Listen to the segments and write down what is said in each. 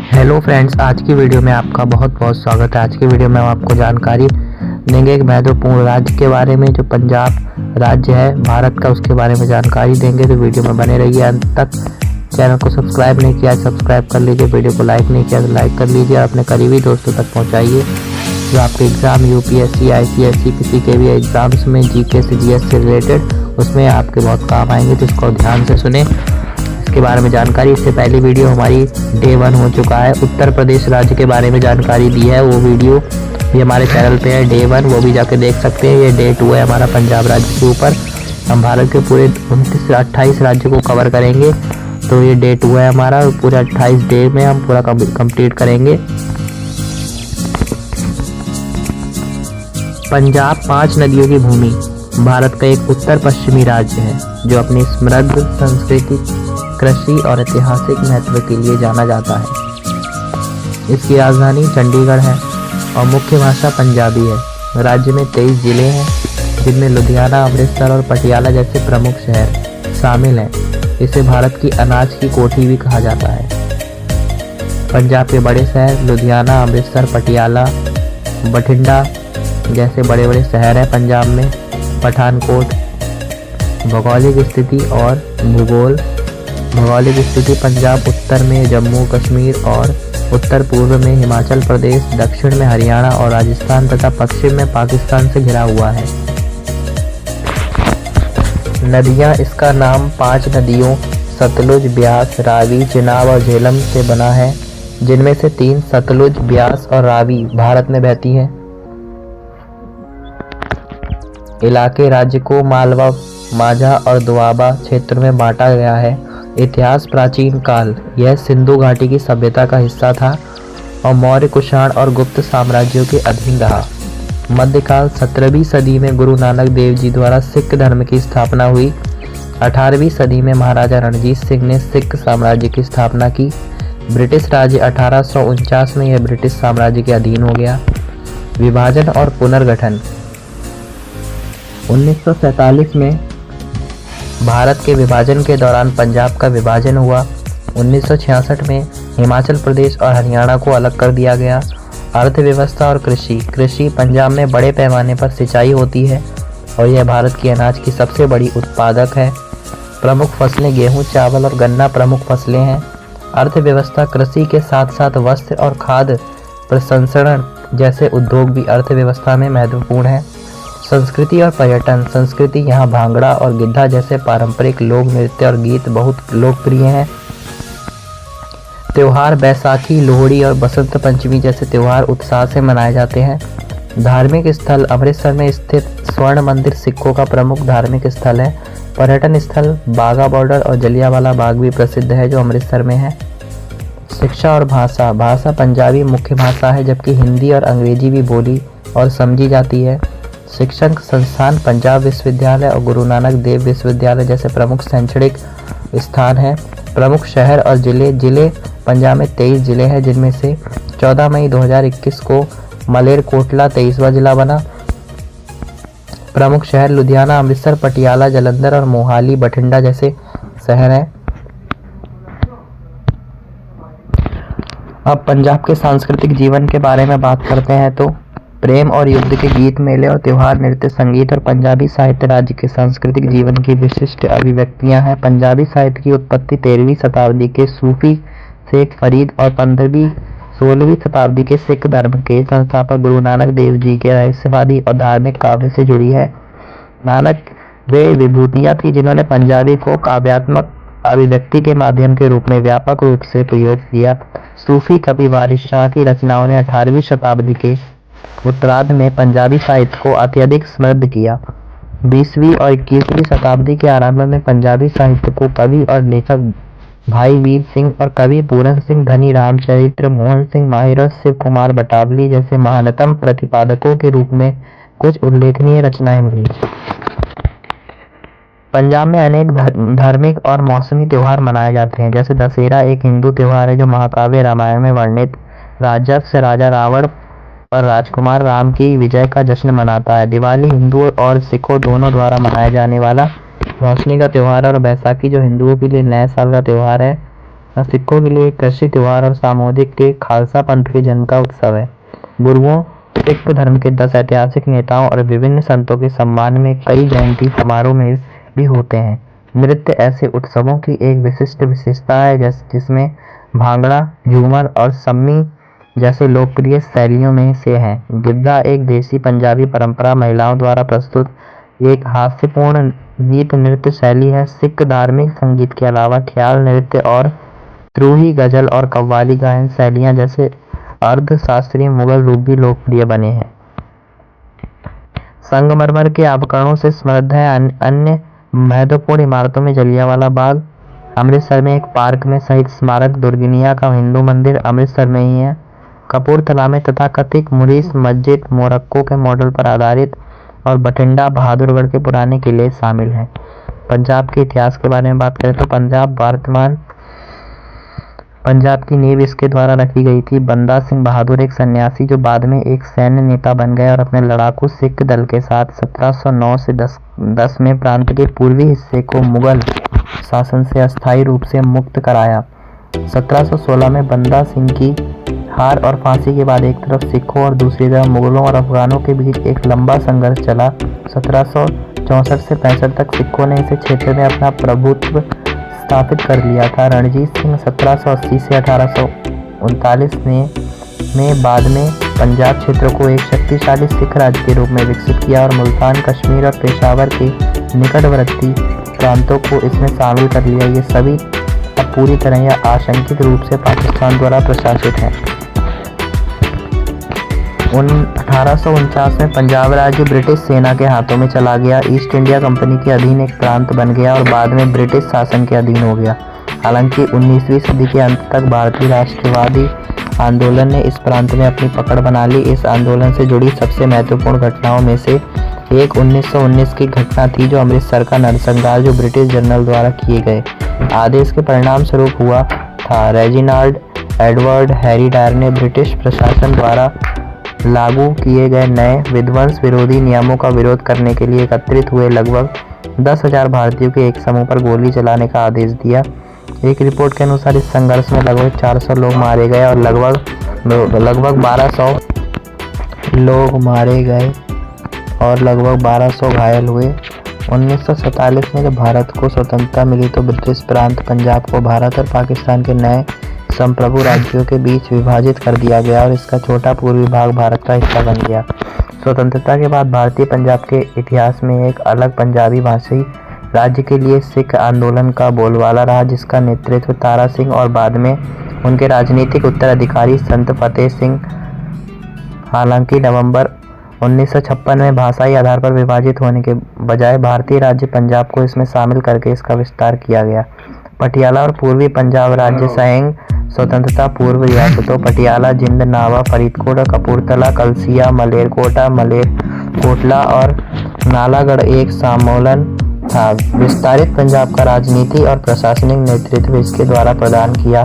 Hello friends, आज की video में आपका बहुत बहुत स्वागत है। आज की वीडियो में हम आपको जानकारी देंगे एक महत्वपूर्ण राज्य के बारे में, जो पंजाब राज्य है भारत का, उसके बारे में जानकारी देंगे। तो वीडियो में बने रहिए अंत तक। चैनल को सब्सक्राइब नहीं किया सब्सक्राइब कर लीजिए, वीडियो को लाइक नहीं किया तो लाइक कर लीजिए और अपने करीबी दोस्तों तक पहुँचाइए जो आपके एग्ज़ाम यूपीएससी, आईसीएसई, किसी के भी एग्ज़ाम्स में जीके से जीएस से रिलेटेड उसमें आपके बहुत काम आएंगे। तो इसको ध्यान से सुने, के बारे में जानकारी। इससे पहली वीडियो हमारी डे 1 हो चुका है, उत्तर प्रदेश राज्य के बारे में जानकारी दी है, वो वीडियो भी हमारे चैनल पे है डे 1, वो भी जाके देख सकते हैं। ये डे 2 है हमारा पंजाब राज्य के ऊपर। हम भारत के पूरे 29 से 28 राज्य को कवर करेंगे। तो ये डे 2 है हमारा, पूरे 28 डे में हम पूरा कंप्लीट करेंगे। पंजाब 5 नदियों की भूमि, भारत का एक उत्तर पश्चिमी राज्य है जो अपनी समृद्ध संस्कृति, कृषि और ऐतिहासिक महत्व के लिए जाना जाता है। इसकी राजधानी चंडीगढ़ है और मुख्य भाषा पंजाबी है। राज्य में 23 जिले हैं जिनमें लुधियाना, अमृतसर और पटियाला जैसे प्रमुख शहर शामिल हैं। इसे भारत की अनाज की कोठी भी कहा जाता है। पंजाब के बड़े शहर लुधियाना, अमृतसर, पटियाला, बठिंडा जैसे बड़े बड़े शहर हैं पंजाब में। पठानकोट। भौगोलिक स्थिति पंजाब उत्तर में जम्मू कश्मीर और उत्तर पूर्व में हिमाचल प्रदेश, दक्षिण में हरियाणा और राजस्थान तथा पश्चिम में पाकिस्तान से घिरा हुआ है। नदियां, इसका नाम 5 नदियों सतलुज, ब्यास, रावी, चिनाब और झेलम से बना है, जिनमें से 3 सतलुज, ब्यास और रावी भारत में बहती हैं। इलाके राज्य को मालवा, माझा और दोआबा क्षेत्र में बांटा गया है। इतिहास प्राचीन काल, यह सिंधु घाटी की सभ्यता का हिस्सा था और मौर्य, कुषाण और गुप्त साम्राज्यों के अधीन रहा। मध्यकाल 17वीं सदी में गुरु नानक देव जी द्वारा सिख धर्म की स्थापना हुई। 18वीं सदी में महाराजा रणजीत सिंह ने सिख साम्राज्य की स्थापना की। ब्रिटिश राज्य 1849 में यह ब्रिटिश साम्राज्य के अधीन हो गया। विभाजन और पुनर्गठन। 1947 में भारत के विभाजन के दौरान पंजाब का विभाजन हुआ। 1966 में हिमाचल प्रदेश और हरियाणा को अलग कर दिया गया। अर्थव्यवस्था और कृषि पंजाब में बड़े पैमाने पर सिंचाई होती है और यह भारत की अनाज की सबसे बड़ी उत्पादक है। प्रमुख फसलें गेहूं, चावल और गन्ना प्रमुख फसलें हैं। अर्थव्यवस्था कृषि के साथ साथ वस्त्र और खाद्य प्रसंस्करण जैसे उद्योग भी अर्थव्यवस्था में महत्वपूर्ण है। संस्कृति और पर्यटन। संस्कृति, यहाँ भांगड़ा और गिद्धा जैसे पारंपरिक लोक नृत्य और गीत बहुत लोकप्रिय हैं। त्योहार, बैसाखी, लोहड़ी और बसंत पंचमी जैसे त्योहार उत्साह से मनाए जाते हैं। धार्मिक स्थल, अमृतसर में स्थित स्वर्ण मंदिर सिखों का प्रमुख धार्मिक स्थल है। पर्यटन स्थल, बाघा बॉर्डर और जलियांवाला बाग भी प्रसिद्ध है जो अमृतसर में है। शिक्षा और भाषा पंजाबी मुख्य भाषा है, जबकि हिंदी और अंग्रेजी भी बोली और समझी जाती है। शिक्षण संस्थान, पंजाब विश्वविद्यालय और गुरु नानक देव विश्वविद्यालय जैसे प्रमुख शैक्षणिक स्थान हैं। प्रमुख शहर और जिले पंजाब में 23 जिले हैं, जिनमें से 14 मई 2021 को मलेरकोटला 23वां जिला बना। प्रमुख शहर लुधियाना, अमृतसर, पटियाला, जालंधर और मोहाली, बठिंडा जैसे शहर हैं। अब पंजाब के सांस्कृतिक जीवन के बारे में बात करते हैं तो प्रेम और युद्ध के गीत, मेले और त्योहार, नृत्य, संगीत और पंजाबी साहित्य राज्य के सांस्कृतिक जीवन की विशिष्ट अभिव्यक्तियां हैं। पंजाबी साहित्य की उत्पत्ति 13वीं शताब्दी के सूफी शेख फरीद और 16वीं शताब्दी के सिख धर्म के संस्थापक गुरु नानक देव जी के रहस्यवादी और धार्मिक काव्य से जुड़ी है। नानक वे विभूतियां थी जिन्होंने पंजाबी को काव्यात्मक अभिव्यक्ति के माध्यम के रूप में व्यापक रूप से प्रयोग किया। सूफी कवि वारिस शाह की रचनाओं ने 18वीं शताब्दी के उत्तरार्ध में पंजाबी साहित्य को अत्यधिक समृद्ध किया। 20वीं और 21वीं शताब्दी के आरंभ में पंजाबी साहित्य को कवि और लेखक भाई वीर सिंह और कवि पूरन सिंह, धनी रामचरित्र, मोहन सिंह माहिर और शिव कुमार बटावली जैसे महानतम प्रतिपादकों के रूप में कुछ उल्लेखनीय रचनाएं मिली। पंजाब में अनेक धार्मिक और मौसमी त्योहार मनाए जाते हैं, जैसे दशहरा एक हिंदू त्योहार है जो महाकाव्य रामायण में वर्णित राजस्व से राजा रावण और राजकुमार राम की विजय का जश्न मनाता है। दिवाली हिंदुओं और सिखों दोनों द्वारा मनाया जाने वाला रोशनी का त्योहार है और बैसाखी जो हिंदुओं के लिए नए साल का त्योहार है सिखों के लिए एक कृषि त्योहार और सामुदायिक के खालसा पंथ के जन्म का उत्सव है। गुरुओं, सिख धर्म के 10 ऐतिहासिक नेताओं और विभिन्न संतों के सम्मान में कई जयंती समारोह में भी होते हैं। नृत्य ऐसे उत्सवों की एक विशिष्ट विशेषता है जिसमें भांगड़ा, झूमर और सम्मी जैसे लोकप्रिय शैलियों में से है। गिद्धा एक देसी पंजाबी परंपरा महिलाओं द्वारा प्रस्तुत एक हास्यपूर्ण गीत नृत्य शैली है। सिख धार्मिक संगीत के अलावा ख्याल नृत्य और त्रूही, गजल और कव्वाली गायन शैलियां जैसे अर्ध शास्त्रीय मुगल रूप भी लोकप्रिय बने हैं। संगमरमर के आभूषणों से समृद्ध है। अन्य महत्वपूर्ण इमारतों में जलियांवाला बाग अमृतसर में एक पार्क में शहीद स्मारक, दुर्गिनिया का हिंदू मंदिर अमृतसर में ही है, कपूरथला में तथाकथित मुरीस मस्जिद मोरक्को के मॉडल पर आधारित और बठिंडा बहादुरगढ़ के पुराने किले शामिल हैं। पंजाब के इतिहास के बारे में बात करें तो पंजाब की नींव इसके द्वारा रखी गई थी। बंदा सिंह बहादुर एक सन्यासी जो बाद में एक सैन्य नेता बन गए और अपने लड़ाकू सिख दल के साथ 1709 से 10 में प्रांत के पूर्वी हिस्से को मुगल शासन से अस्थायी रूप से मुक्त कराया। 1716 में बंदा सिंह की हार और फांसी के बाद एक तरफ सिखों और दूसरी तरफ मुगलों और अफगानों के बीच एक लंबा संघर्ष चला। 1764 से 65 तक सिखों ने इस क्षेत्र में अपना प्रभुत्व स्थापित कर लिया था। रणजीत सिंह 1780 से 1839 में बाद में पंजाब क्षेत्र को एक शक्तिशाली सिख राज्य के रूप में विकसित किया और मुल्तान, कश्मीर और पेशावर के निकटवर्ती प्रांतों को इसमें शामिल कर लिया। ये सभी अब पूरी तरह या आंशिक रूप से पाकिस्तान द्वारा प्रशासित हैं। 1849 में पंजाब राज्य ब्रिटिश सेना के हाथों में चला गया, ईस्ट इंडिया कंपनी के अधीन एक प्रांत बन गया और बाद में ब्रिटिश शासन के अधीन हो गया। हालांकि 19वीं सदी के अंत तक भारतीय राष्ट्रवादी आंदोलन ने इस प्रांत में अपनी पकड़ बना ली। इस आंदोलन से जुड़ी सबसे महत्वपूर्ण घटनाओं में से एक 1919 की घटना थी, जो अमृतसर का नरसंहार जो ब्रिटिश जनरल द्वारा किए गए आदेश के परिणाम स्वरूप हुआ था। रेजिनाल्ड एडवर्ड हैरीडायर ने ब्रिटिश प्रशासन द्वारा लागू किए गए नए विध्वंस विरोधी नियमों का विरोध करने के लिए एकत्रित हुए लगभग 10,000 भारतीयों के एक समूह पर गोली चलाने का आदेश दिया। एक रिपोर्ट के अनुसार इस संघर्ष में लगभग 400 लोग मारे गए और लगभग 1200 लोग मारे गए और लगभग 1200 घायल हुए। 1947 में जब भारत को स्वतंत्रता मिली तो ब्रिटिश प्रांत पंजाब को भारत और पाकिस्तान के नए संप्रभु राज्यों के बीच विभाजित कर दिया गया और इसका छोटा पूर्वी भाग भारत का हिस्सा बन गया। स्वतंत्रता के बाद भारतीय पंजाब के इतिहास में एक अलग पंजाबी भाषी राज्य के लिए सिख आंदोलन का बोलबाला रहा, जिसका नेतृत्व तारा सिंह और बाद में उनके राजनीतिक उत्तराधिकारी संत फतेह सिंह। हालांकि नवंबर 1956 में भाषाई आधार पर विभाजित होने के बजाय भारतीय राज्य पंजाब को इसमें शामिल करके इसका विस्तार किया गया। पटियाला और पूर्वी पंजाब राज्य संघ स्वतंत्रता पूर्व रियासतों पटियाला, जिंद, नावा, फरीदकोट, कपूरथला, कलसिया, मलेरकोटला और नालागढ़ एक सम्मेलन था। विस्तारित पंजाब का राजनीति और प्रशासनिक नेतृत्व इसके द्वारा प्रदान किया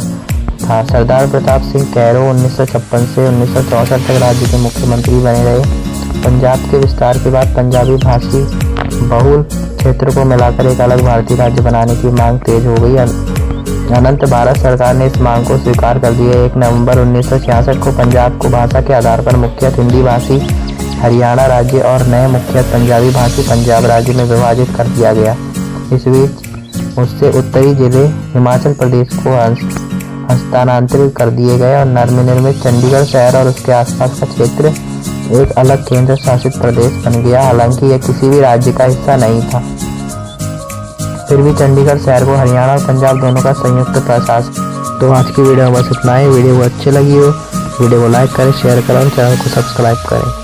था। सरदार प्रताप सिंह कैरो 1956 से 1964 तक राज्य के मुख्यमंत्री बने रहे। पंजाब के विस्तार के बाद पंजाबी भाषी बहुल क्षेत्र को मिलाकर एक अलग भारतीय राज्य बनाने की मांग तेज हो गई। अनंत भारत सरकार ने इस मांग को स्वीकार कर दिया। 1 नवंबर 1966 को पंजाब को भाषा के आधार पर मुख्यतः हिंदी भाषी हरियाणा राज्य और नए मुख्यतः पंजाबी भाषी पंजाब राज्य में विभाजित कर दिया गया। इस बीच उससे उत्तरी जिले हिमाचल प्रदेश को हस्तांतरित कर दिए गए और नवनिर्मित चंडीगढ़ शहर और उसके आसपास का क्षेत्र एक अलग केंद्र शासित प्रदेश बन गया। हालांकि यह किसी भी राज्य का हिस्सा नहीं था, फिर भी चंडीगढ़ शहर को हरियाणा और पंजाब दोनों का संयुक्त प्रशासन। तो आज की वीडियो बस इतना ही। वीडियो को अच्छी लगी हो वीडियो को लाइक करें, शेयर करें और चैनल को सब्सक्राइब करें।